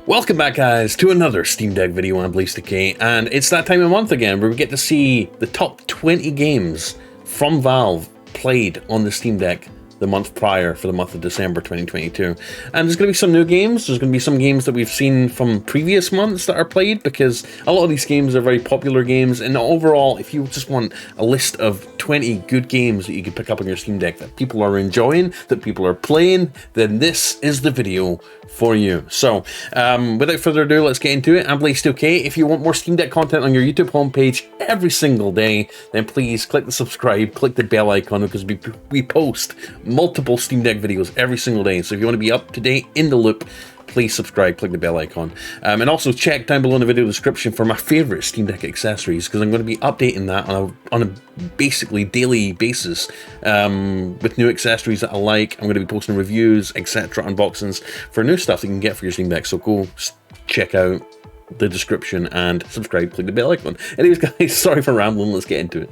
Welcome back, guys, to another Steam Deck video on BlazeDK, and it's that time of month again where we get to see the top 20 games from Valve played on the Steam Deck the month prior for the month of December 2022. And there's going to be some new games, there's going to be some games that we've seen from previous months that are played, because a lot of these games are very popular games, and overall, if you just want a list of 20 good games that you can pick up on your Steam Deck that people are enjoying, that people are playing, then this is the video for you. So, without further ado, let's get into it. I'm BlazeDK. If you want more Steam Deck content on your YouTube homepage every single day, then please click the subscribe, click the bell icon, because we post multiple Steam Deck videos every single day. So if you want to be up to date, in the loop, please subscribe, click the bell icon. And also check down below in the video description for my favorite Steam Deck accessories, because I'm going to be updating that on a basically daily basis with new accessories that I like. I'm going to be posting reviews, etc., unboxings for new stuff that you can get for your Steam Deck. So go check out the description and subscribe, click the bell icon. Anyways, guys, sorry for rambling, let's get into it.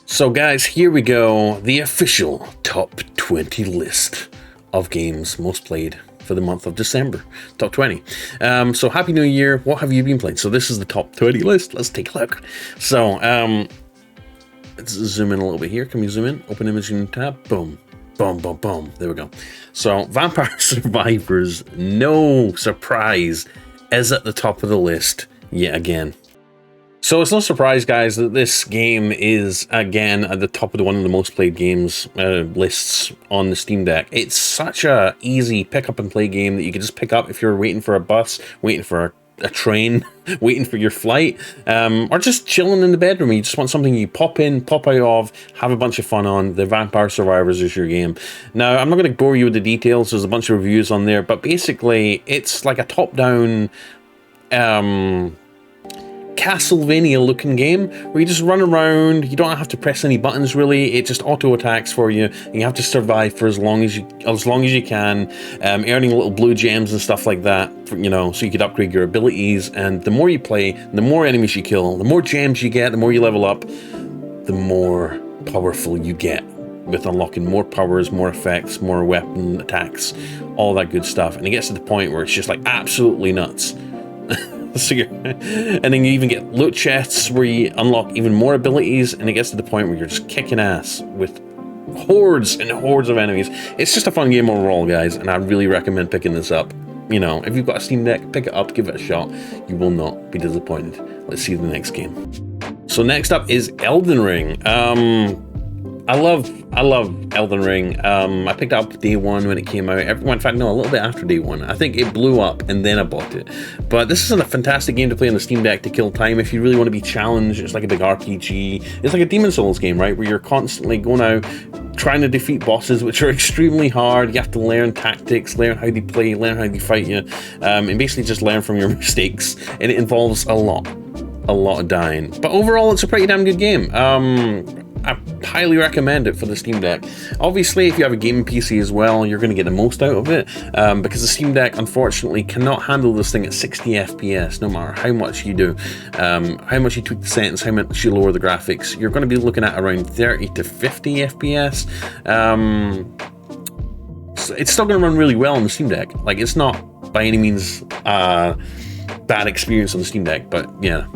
So guys, here we go, the official top 20 list of games most played for the month of December, top 20. So happy new year, what have you been playing? So this is the top 20 list, let's take a look. So, let's zoom in a little bit here, can we zoom in? Open imaging tab, boom, boom, boom, boom, there we go. So Vampire Survivors, no surprise, is at the top of the list yet again. So it's no surprise, guys, that this game is, again, at the top of one of the most played games lists on the Steam Deck. It's such a easy pick-up-and-play game that you can just pick up if you're waiting for a bus, waiting for a train, waiting for your flight, or just chilling in the bedroom. You just want something you pop in, pop out of, have a bunch of fun on. The Vampire Survivors is your game. Now, I'm not going to bore you with the details. There's a bunch of reviews on there, but basically, it's like a top-down Castlevania looking game where you just run around, you don't have to press any buttons really, it just auto attacks for you, and you have to survive for as long as you can, earning little blue gems and stuff like that, you know, so you could upgrade your abilities. And the more you play, the more enemies you kill, the more gems you get, the more you level up, the more powerful you get, with unlocking more powers, more effects, more weapon attacks, all that good stuff. And it gets to the point where it's just like absolutely nuts. So and then you even get loot chests where you unlock even more abilities, and it gets to the point where you're just kicking ass with hordes and hordes of enemies. It's just a fun game overall, guys, and I really recommend picking this up. You know, if you've got a Steam Deck, pick it up, give it a shot. You will not be disappointed. Let's see the next game. So next up is Elden Ring. I love Elden Ring. I picked it up day one when it came out. In fact, no, a little bit after day one. I think it blew up and then I bought it. But this is a fantastic game to play on the Steam Deck to kill time if you really want to be challenged. It's like a big RPG. It's like a Demon Souls game, right? Where you're constantly going out trying to defeat bosses, which are extremely hard. You have to learn tactics, learn how they play, learn how they fight you, and basically just learn from your mistakes. And it involves a lot of dying. But overall, it's a pretty damn good game. I highly recommend it for the Steam Deck. Obviously, if you have a gaming PC as well, you're going to get the most out of it, because the Steam Deck, unfortunately, cannot handle this thing at 60 FPS, no matter how much you do. How much you tweak the settings, how much you lower the graphics, you're going to be looking at around 30 to 50 FPS. So it's still going to run really well on the Steam Deck. Like, it's not by any means bad experience on the Steam Deck, but yeah.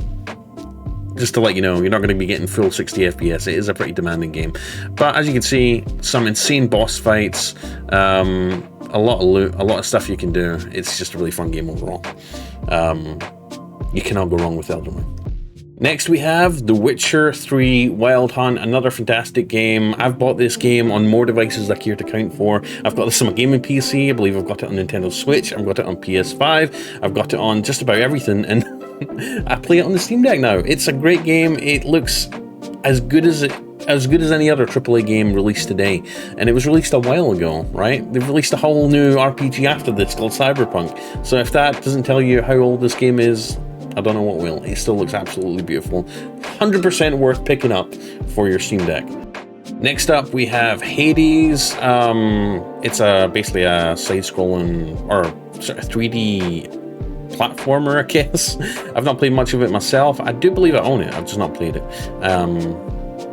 Just to let you know, you're not going to be getting full 60 FPS. It is a pretty demanding game. But as you can see, some insane boss fights, a lot of loot, a lot of stuff you can do. It's just a really fun game overall. You cannot go wrong with Elden Ring. Next we have The Witcher 3 Wild Hunt, another fantastic game. I've bought this game on more devices I care to count for. I've got this on my gaming PC, I believe I've got it on Nintendo Switch, I've got it on PS5, I've got it on just about everything, and I play it on the Steam Deck now. It's a great game. It looks as good as any other AAA game released today, and it was released a while ago, right? They've released a whole new RPG after this called Cyberpunk. So if that doesn't tell you how old this game is, I don't know what will. It still looks absolutely beautiful. 100% worth picking up for your Steam Deck. Next up, we have Hades. It's basically a side-scrolling or sort of 3D platformer, I guess. I've not played much of it myself. I do believe I own it. I've just not played it.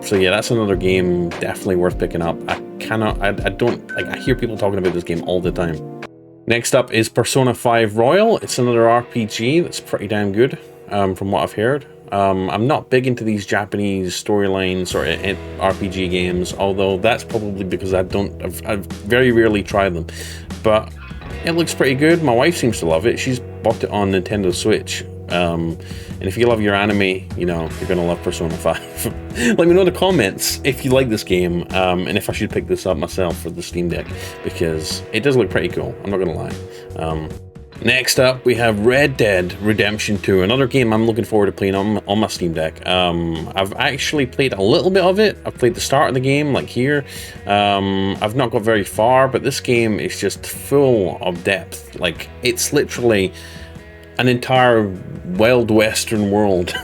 So yeah, that's another game definitely worth picking up. I I hear people talking about this game all the time. Next up is Persona 5 Royal. It's another RPG that's pretty damn good, from what I've heard. I'm not big into these Japanese storylines or RPG games, although that's probably because I've very rarely tried them. But it looks pretty good. My wife seems to love it. She's bought it on Nintendo Switch. And if you love your anime, you know, you're gonna love Persona 5. Let me know in the comments if you like this game, and if I should pick this up myself for the Steam Deck, because it does look pretty cool, I'm not gonna lie. Next up, we have Red Dead Redemption 2, another game I'm looking forward to playing on my Steam Deck. I've actually played a little bit of it. I've played the start of the game, like here. I've not got very far, but this game is just full of depth. Like, it's literally an entire Wild Western world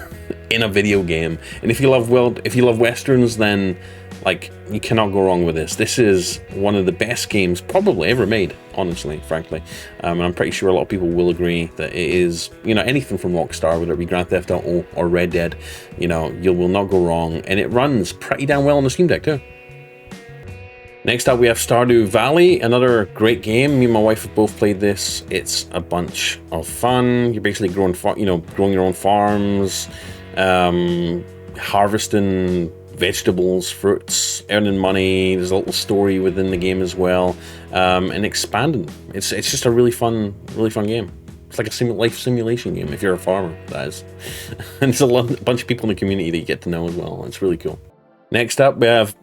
in a video game. And if you love Westerns, then like, you cannot go wrong with this. This is one of the best games probably ever made, honestly, frankly. And I'm pretty sure a lot of people will agree that it is, you know, anything from Rockstar, whether it be Grand Theft Auto or Red Dead, you know, you will not go wrong. And it runs pretty damn well on the Steam Deck too. Next up, we have Stardew Valley, another great game. Me and my wife have both played this. It's a bunch of fun. You're basically growing your own farms, harvesting vegetables, fruits, earning money. There's a little story within the game as well, and expanding. It's just a really fun game. It's like a life simulation game if you're a farmer, that is. And there's a bunch of people in the community that you get to know as well. It's really cool. Next up, we have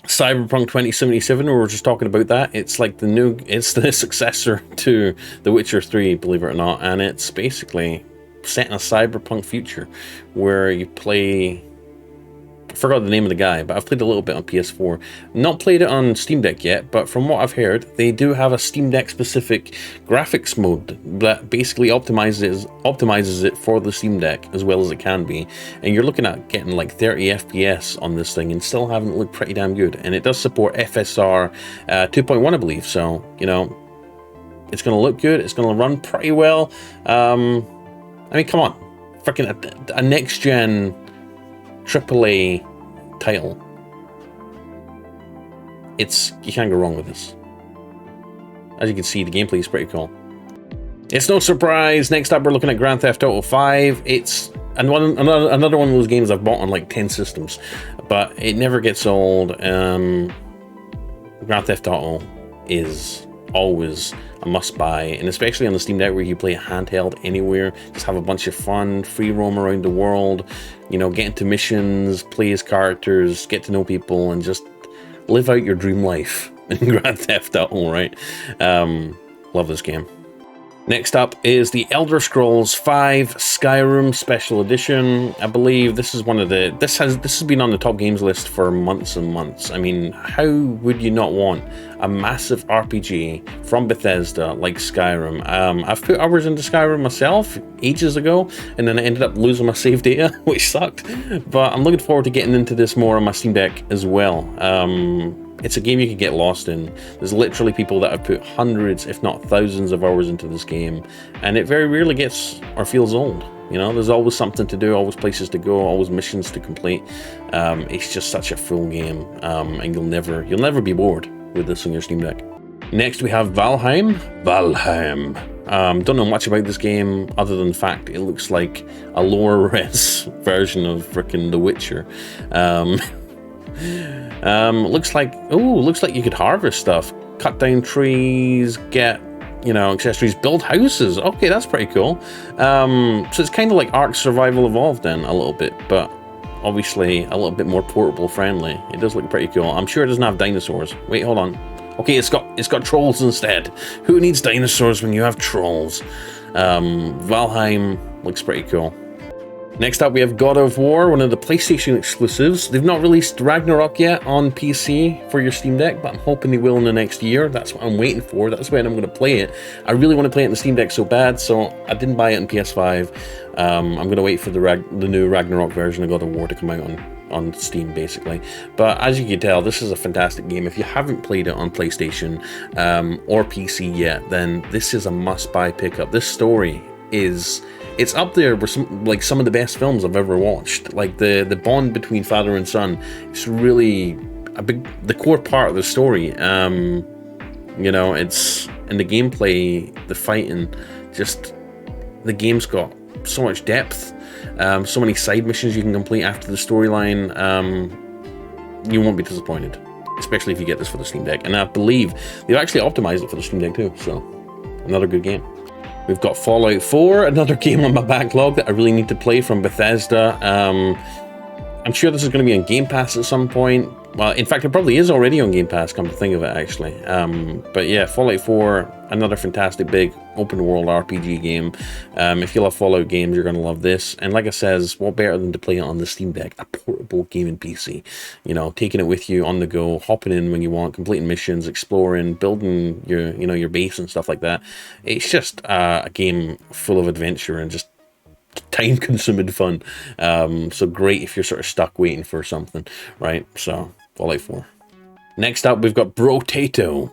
Cyberpunk 2077. We were just talking about that. It's like it's the successor to The Witcher 3, believe it or not, and it's basically set in a cyberpunk future where you play, I forgot the name of the guy, but I've played a little bit on PS4. Not played it on Steam Deck yet, but from what I've heard, they do have a Steam Deck specific graphics mode that basically optimizes it for the Steam Deck as well as it can be. And you're looking at getting like 30 FPS on this thing and still having it look pretty damn good. And it does support FSR 2.1, I believe. So, you know, it's going to look good. It's going to run pretty well. I mean, come on. Freaking a next-gen AAA title. You can't go wrong with this. As you can see, the gameplay is pretty cool. It's no surprise. Next up, we're looking at Grand Theft Auto 5. It's another one of those games I've bought on like 10 systems, but it never gets old. Grand Theft Auto is always a must-buy, and especially on the Steam Deck where you play handheld anywhere, just have a bunch of fun, free roam around the world, you know, get into missions, play as characters, get to know people, and just live out your dream life in Grand Theft Auto, right? Love this game. Next up is the Elder Scrolls V Skyrim Special Edition. I believe this is this has been on the top games list for months and months. I mean, how would you not want a massive RPG from Bethesda like Skyrim? I've put hours into Skyrim myself ages ago, and then I ended up losing my save data, which sucked. But I'm looking forward to getting into this more on my Steam Deck as well. It's a game you could get lost in. There's literally people that have put hundreds, if not thousands of hours into this game, and it very rarely gets or feels old. You know, there's always something to do, always places to go, always missions to complete. It's just such a full game, and you'll never be bored with this on your Steam Deck. Next, we have Valheim. Don't know much about this game other than the fact it looks like a lower res version of frickin' The Witcher. Looks like you could harvest stuff, cut down trees, get, you know, accessories, build houses. Okay, that's pretty cool. So it's kind of like Ark Survival Evolved then, a little bit, but obviously a little bit more portable friendly. It does look pretty cool. I'm sure it doesn't have dinosaurs. Wait, hold on. Okay, it's got trolls instead. Who needs dinosaurs when you have trolls? Valheim looks pretty cool. Next up, we have God of War, one of the PlayStation exclusives. They've not released Ragnarok yet on PC for your Steam Deck, but I'm hoping they will in the next year. That's what I'm waiting for. That's when I'm going to play it. I really want to play it in the Steam Deck so bad, so I didn't buy it on PS5. I'm going to wait for the new Ragnarok version of God of War to come out on Steam, basically. But as you can tell, this is a fantastic game. If you haven't played it on PlayStation or PC yet, then this is a must-buy pickup. This story it's up there with some of the best films I've ever watched. Like the bond between father and son, it's really the core part of the story. You know, it's in the gameplay, the fighting, just the game's got so much depth, so many side missions you can complete after the storyline. You won't be disappointed, especially if you get this for the Steam Deck. And I believe they've actually optimized it for the Steam Deck too, so another good game. We've got Fallout 4, another game on my backlog that I really need to play from Bethesda. I'm sure this is going to be on Game Pass at some point. Well, in fact, it probably is already on Game Pass, come to think of it, actually. But yeah, Fallout 4, another fantastic big open-world RPG game. If you love Fallout games, you're going to love this. And like I says, what better than to play it on the Steam Deck, a portable gaming PC. You know, taking it with you on the go, hopping in when you want, completing missions, exploring, building your, you know, your base and stuff like that. It's just a game full of adventure and just time-consuming fun. So great if you're sort of stuck waiting for something, right? So Fallout 4. Next up, we've got Brotato.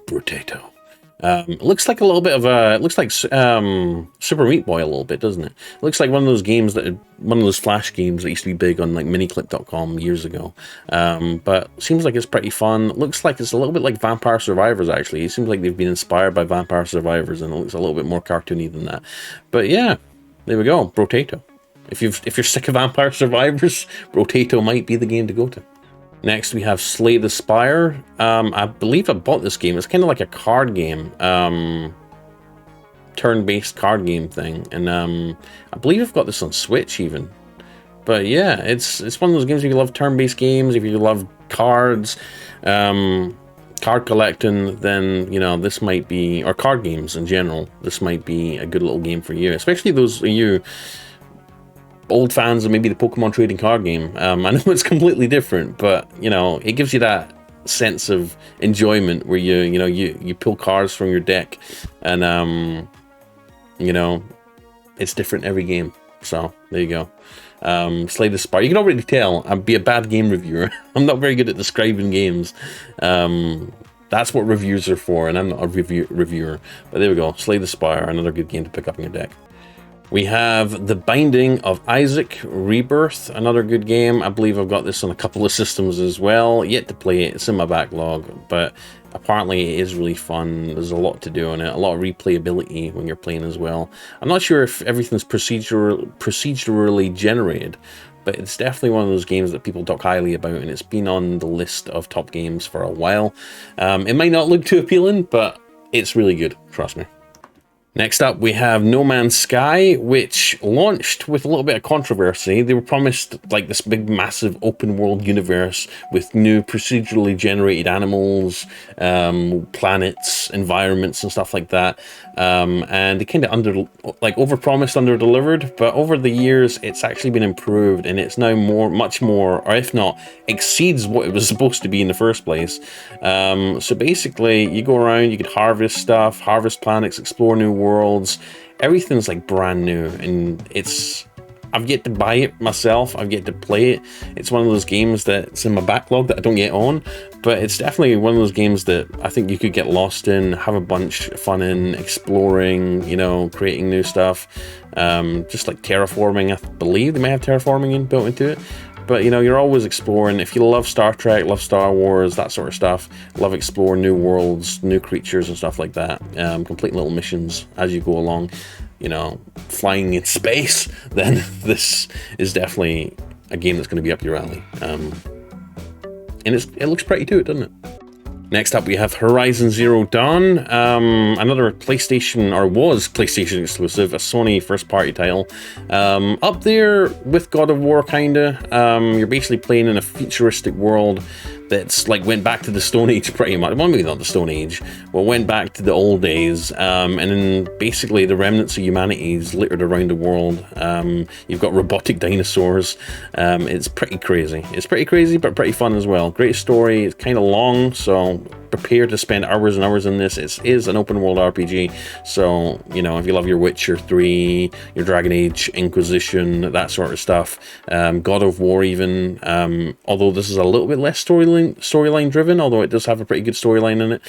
It looks like a little bit of a, it looks like Super Meat Boy a little bit, doesn't it? It looks like one of those games that, one of those Flash games that used to be big on like miniclip.com years ago. But seems like it's pretty fun. It looks like it's a little bit like Vampire Survivors, actually. It seems like they've been inspired by Vampire Survivors, and it looks a little bit more cartoony than that. But yeah, there we go, Brotato. If you're sick of Vampire Survivors, Brotato might be the game to go to. Next, we have Slay the Spire. I believe I bought this game. It's kind of like a card game, turn-based card game thing, and I believe I've got this on Switch even. But yeah, it's one of those games if you love turn-based games, if you love cards, card collecting, then you know this might be, or card games in general, this might be a good little game for you, especially those of you old fans of maybe the Pokemon trading card game. I know it's completely different, but you know, it gives you that sense of enjoyment where you pull cards from your deck, and you know, it's different every game. So there you go. Slay the Spire. You can already tell I'd be a bad game reviewer. I'm not very good at describing games. That's what reviews are for, and I'm not a reviewer. But there we go. Slay the Spire, another good game to pick up in your deck. We have The Binding of Isaac Rebirth, another good game. I believe I've got this on a couple of systems as well. Yet to play it, it's in my backlog, but apparently it is really fun. There's a lot to do in it, a lot of replayability when you're playing as well. I'm not sure if everything's procedurally generated, but it's definitely one of those games that people talk highly about, and it's been on the list of top games for a while. It might not look too appealing, but it's really good, trust me. Next up, we have No Man's Sky, which launched with a little bit of controversy. They were promised like this big, massive open world universe with new procedurally generated animals, planets, environments, and stuff like that. And they kind of overpromised, under-delivered. But over the years, it's actually been improved, and it's now much more, or if not, exceeds what it was supposed to be in the first place. So basically, you go around, you could harvest stuff, harvest planets, explore new worlds. Everything's like brand new, and I've yet to buy it myself. I've yet to play it. It's one of those games that's in my backlog that I don't get on, but it's definitely one of those games that I think you could get lost in, have a bunch of fun in, exploring, you know, creating new stuff, just like terraforming. I believe they may have terraforming built into it. But, you know, you're always exploring. If you love Star Trek, love Star Wars, that sort of stuff, love exploring new worlds, new creatures and stuff like that, complete little missions as you go along, you know, flying in space, then this is definitely a game that's going to be up your alley. And it looks pretty too, doesn't it? Next up, we have Horizon Zero Dawn, another PlayStation, or was PlayStation exclusive, a Sony first-party title. Up there with God of War, kinda. You're basically playing in a futuristic world that's like went back to the Stone Age pretty much. Well, maybe not the Stone Age, but went back to the old days. And then basically the remnants of humanity is littered around the world. You've got robotic dinosaurs. It's pretty crazy. It's pretty crazy, but pretty fun as well. Great story. It's kind of long, so prepare to spend hours and hours in this. It is an open world RPG, so you know, if you love your Witcher 3, your Dragon Age Inquisition, that sort of stuff, God of War even, although this is a little bit less storyline driven, although it does have a pretty good storyline in it,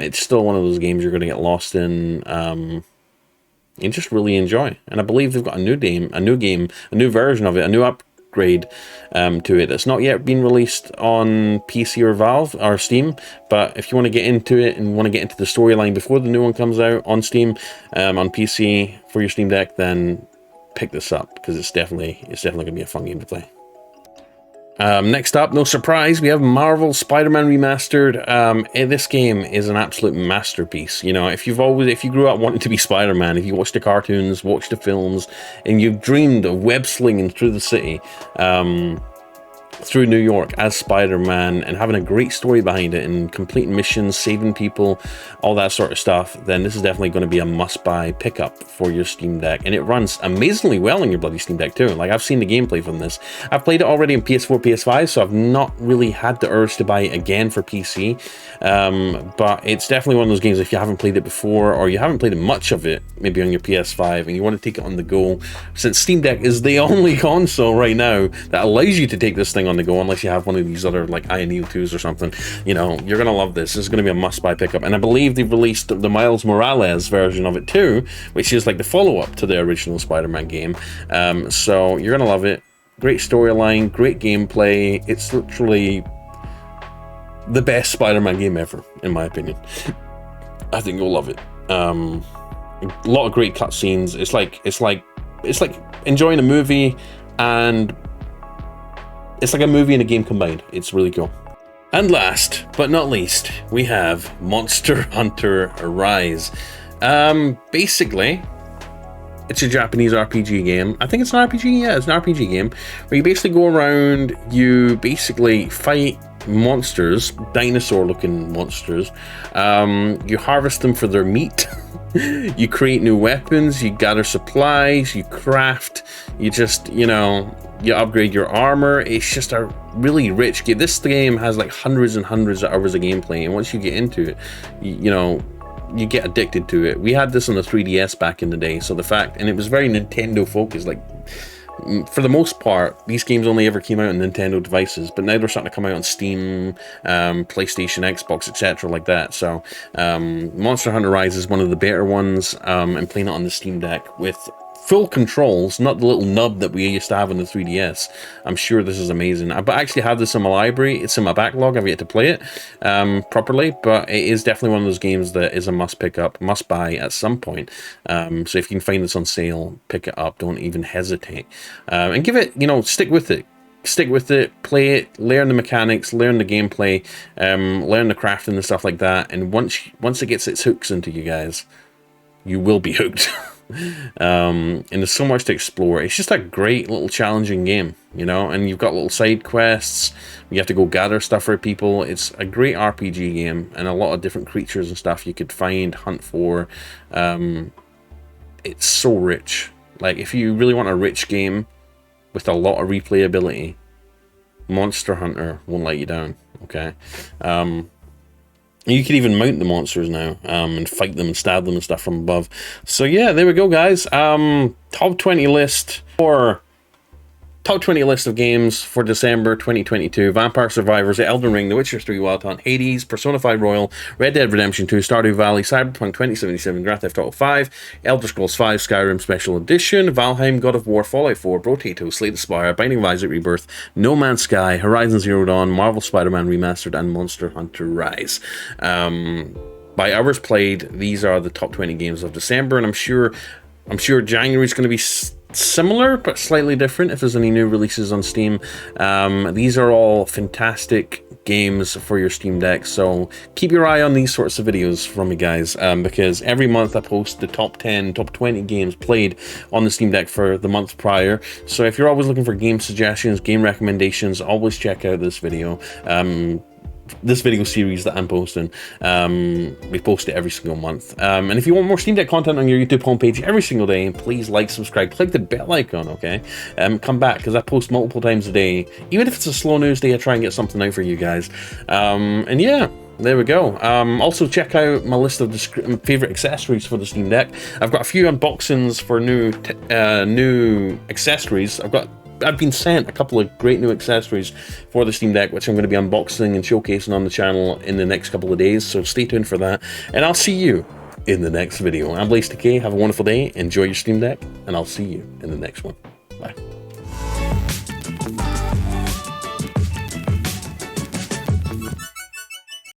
it's still one of those games you're going to get lost in and just really enjoy. And I believe they've got a new version of it, a new upgraded upgrade to it. It's not yet been released on PC or Valve or Steam, but if you want to get into it and want to get into the storyline before the new one comes out on Steam, on PC for your Steam Deck, then pick this up, because it's definitely gonna be a fun game to play. Next up, no surprise, we have Marvel Spider-Man Remastered. This game is an absolute masterpiece. You know, if you grew up wanting to be Spider-Man, if you watched the cartoons, watched the films, and you've dreamed of web slinging through the city, through New York as Spider-Man and having a great story behind it and completing missions, saving people, all that sort of stuff, then this is definitely going to be a must-buy pickup for your Steam Deck. And it runs amazingly well on your bloody Steam Deck too. Like, I've seen the gameplay from this. I've played it already on PS4, PS5, so I've not really had the urge to buy it again for PC. But it's definitely one of those games, if you haven't played it before, or you haven't played much of it, maybe on your PS5, and you want to take it on the go, since Steam Deck is the only console right now that allows you to take this thing on the go, unless you have one of these other like INEO 2s or something, you know, you're gonna love this. This is gonna be a must-buy pickup, and I believe they've released the Miles Morales version of it too, which is like the follow-up to the original Spider-Man game. So you're gonna love it. Great storyline, great gameplay. It's literally the best Spider-Man game ever, in my opinion. I think you'll love it. A lot of great cutscenes. It's like enjoying a movie, and it's like a movie and a game combined. It's really cool. And last but not least, we have Monster Hunter Rise. Basically, it's a Japanese RPG game. I think it's an RPG. Yeah, it's an RPG game where you basically go around, you basically fight monsters, dinosaur-looking monsters. You harvest them for their meat. You create new weapons, you gather supplies, you craft, you just, you know, you upgrade your armor. It's just a really rich game. This game has like hundreds and hundreds of hours of gameplay, and once you get into it, you know, you get addicted to it. We had this on the 3DS back in the day, so the fact, and it was very Nintendo focused, like, for the most part, these games only ever came out on Nintendo devices, but now they're starting to come out on Steam, PlayStation, Xbox, etc. like that. So Monster Hunter Rise is one of the better ones, and playing it on the Steam Deck with full controls, not the little nub that we used to have on the 3DS. I'm sure this is amazing. I actually have this in my library. It's in my backlog. I've yet to play it properly, but it is definitely one of those games that is a must pick up, must buy at some point. So if you can find this on sale, pick it up. Don't even hesitate. And give it, you know, stick with it. Stick with it, play it, learn the mechanics, learn the gameplay, learn the crafting and stuff like that. And once it gets its hooks into you guys, you will be hooked. And there's so much to explore. It's just a great little challenging game, you know, and you've got little side quests. You have to go gather stuff for people. It's a great RPG game, and a lot of different creatures and stuff you could find, hunt for. It's so rich. Like, if you really want a rich game with a lot of replayability, Monster Hunter won't let you down. Okay. You can even mount the monsters now, and fight them and stab them and stuff from above. So yeah, there we go, guys. Top 20 list of games for December 2022. Vampire Survivors, Elden Ring, The Witcher 3 Wild Hunt, Hades, Persona 5 Royal, Red Dead Redemption 2, Stardew Valley, Cyberpunk 2077, Grand Theft Auto 5, Elder Scrolls 5 Skyrim Special Edition, Valheim, God of War, Fallout 4, Broto Rotato, Slay the Spire, Binding of Isaac Rebirth, No Man's Sky, Horizon Zero Dawn, Marvel Spider-Man Remastered, and Monster Hunter Rise. By hours played, these are the top 20 games of December, and I'm sure January is going to be similar but slightly different if there's any new releases on Steam. These are all fantastic games for your Steam Deck, so keep your eye on these sorts of videos from me, guys, because every month I post the top 10, top 20 games played on the Steam Deck for the month prior. So if you're always looking for game suggestions, game recommendations, always check out this video. This video series that I'm posting. We post it every single month. And if you want more Steam Deck content on your YouTube homepage every single day, please like, subscribe, click the bell icon, okay? Come back, because I post multiple times a day. Even if it's a slow news day, I try and get something out for you guys. And yeah, there we go. Also check out my list of favorite accessories for the Steam Deck. I've got a few unboxings for new accessories. I've been sent a couple of great new accessories for the Steam Deck, which I'm going to be unboxing and showcasing on the channel in the next couple of days, so stay tuned for that, and I'll see you in the next video. I'm Blaze TK, have a wonderful day, enjoy your Steam Deck, and I'll see you in the next one. Bye.